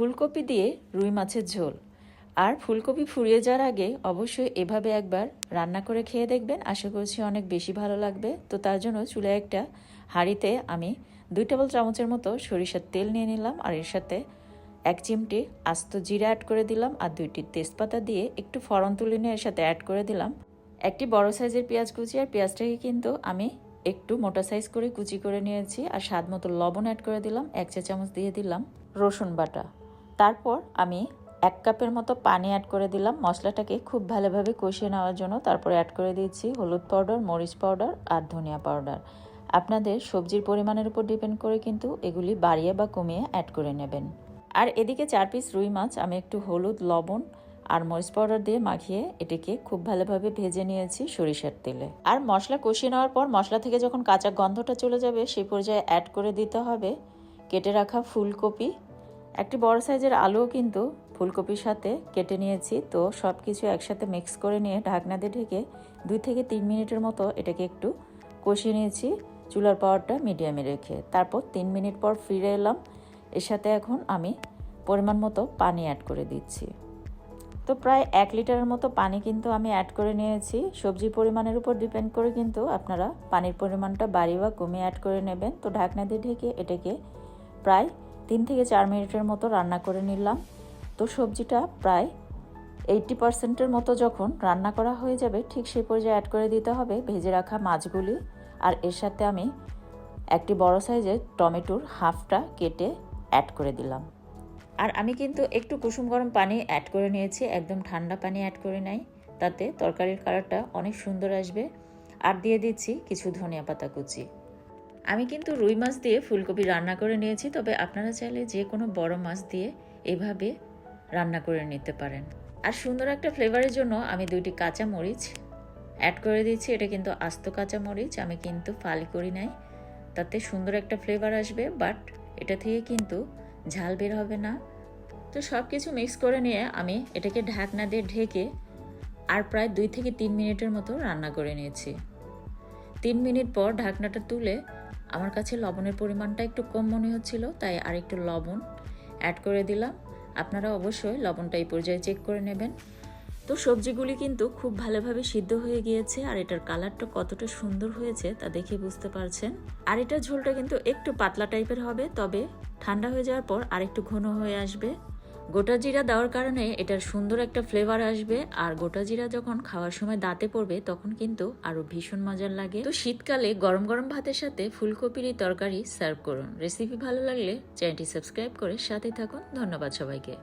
ফুলকপি দিয়ে রুই মাছের ঝোল। আর ফুলকপি ফুরিয়ে যাওয়ার আগে অবশ্যই এভাবে একবার রান্না করে খেয়ে দেখবেন, আশা করছি অনেক বেশি ভালো লাগবে। তো তার জন্য চুলায় একটা হাঁড়িতে আমি 2 টেবিল চামচের মতো সরিষার তেল নিয়ে নিলাম, আর এর সাথে 1 চিমটি আস্ত জিরা অ্যাড করে দিলাম, আর 2টি তেজপাতা দিয়ে একটু ফোড়ন তুলে নিয়ে এর সাথে অ্যাড করে দিলাম একটি বড় সাইজের পেঁয়াজ কুচি। আর পেঁয়াজটাকে কিন্তু আমি একটু মোটা সাইজ করে কুচি করে নিয়েছি। আর স্বাদ মতো লবণ অ্যাড করে দিলাম, 1 চা চামচ দিয়ে দিলাম রসুন বাটা। তারপর আমি 1 কাপের মতো পানি অ্যাড করে দিলাম মশলাটাকে খুব ভালোভাবে কষিয়ে নেওয়ার জন্য। তারপর অ্যাড করে দিয়েছি হলুদ পাউডার, মরিচ পাউডার আর ধনিয়া পাউডার। আপনাদের সবজির পরিমাণের উপর ডিপেন্ড করে কিন্তু এগুলি বাড়িয়ে বা কমিয়ে অ্যাড করে নেবেন। আর এদিকে 4 পিস রুই মাছ আমি একটু হলুদ, লবণ আর মরিচ পাউডার দিয়ে মাখিয়ে এটাকে খুব ভালোভাবে ভেজে নিয়েছি সরিষার তেলে। আর মশলা কষিয়ে নেওয়ার পর মশলা থেকে যখন কাঁচা গন্ধটা চলে যাবে সেই পর্যায়ে অ্যাড করে দিতে হবে কেটে রাখা ফুলকপি। একটি বড় সাইজের আলুও কিন্তু ফুলকপির সাথে কেটে নিয়েছি। তো সব কিছু একসাথে মিক্স করে নিয়ে ঢাকনা দিয়ে ঢেকে 2 থেকে 3 মিনিটের মতো এটাকে একটু কষিয়ে নিয়েছি চুলার পাওয়ারটা মিডিয়ামে রেখে। তারপর 3 মিনিট পর ফিরে এলাম। এর সাথে এখন আমি পরিমাণ মতো পানি অ্যাড করে দিচ্ছি। তো প্রায় 1 লিটারের মতো পানি কিন্তু আমি অ্যাড করে নিয়েছি। সবজির পরিমাণের উপর ডিপেন্ড করে কিন্তু আপনারা পানির পরিমাণটা বাড়িয়ে বা কমিয়ে অ্যাড করে নেবেন। তো ঢাকনা দিয়ে ঢেকে এটাকে প্রায় 3 থেকে 4 মিনিটের মতো রান্না করে নিলাম। তো সবজিটা প্রায় 80%-এর মতো যখন রান্না করা হয়ে যাবে ঠিক সেই পর্যায়ে অ্যাড করে দিতে হবে ভেজে রাখা মাছগুলি। আর এর সাথে আমি একটি বড় সাইজের টমেটোর হাফটা কেটে অ্যাড করে দিলাম। আর আমি কিন্তু একটু কুসুম গরম পানি অ্যাড করে নিয়েছি, একদম ঠান্ডা পানি অ্যাড করে নাই, তাতে তরকারির কালারটা অনেক সুন্দর আসবে। আর দিয়ে দিচ্ছি কিছু ধনিয়া পাতা কুচি। আমি কিন্তু রুই মাছ দিয়ে ফুলকপি রান্না করে নিয়েছি, তবে আপনারা চাইলে যে কোনো বড় মাছ দিয়ে এভাবে রান্না করে নিতে পারেন। আর সুন্দর একটা ফ্লেভারের জন্য আমি 2টি কাঁচা মরিচ অ্যাড করে দিচ্ছি। এটা কিন্তু আস্ত কাঁচা মরিচ, আমি কিন্তু ফালি করি নাই, তাতে সুন্দর একটা ফ্লেভার আসবে, বাট এটা থেকে কিন্তু ঝাল বের হবে না। তো সব কিছু মিক্স করে নিয়ে আমি এটাকে ঢাকনা দিয়ে ঢেকে আর প্রায় 2 থেকে 3 মিনিটের মতো রান্না করে নিয়েছি। 3 মিনিট পর ঢাকনাটা তুলে আমার কাছে লবণের পরিমাণটা একটু কম মনে হচ্ছিল, তাই আর একটু লবণ অ্যাড করে দিলাম। আপনারা অবশ্যই লবণটা এই পর্যায়ে চেক করে নেবেন। তো সবজিগুলি কিন্তু খুব ভালোভাবে সিদ্ধ হয়ে গিয়েছে, আর এটার কালারটা কতটা সুন্দর হয়েছে তা দেখে বুঝতে পারছেন। আর এটার ঝোলটা কিন্তু একটু পাতলা টাইপের হবে, তবে ঠান্ডা হয়ে যাওয়ার পর আরেকটু ঘন হয়ে আসবে। গোটা জিরা দেওয়ার কারণে এটার সুন্দর একটা ফ্লেভার আসবে, আর গোটা জিরা যখন খাওয়ার সময় দাঁতে পড়বে তখন কিন্তু আরো ভীষণ মজার লাগে। তো শীতকালে গরম গরম ভাতের সাথে ফুলকপির এই তরকারি সার্ভ করুন। রেসিপি ভালো লাগলে চ্যানেলটি সাবস্ক্রাইব করে সাথে থাকুন। ধন্যবাদ সবাইকে।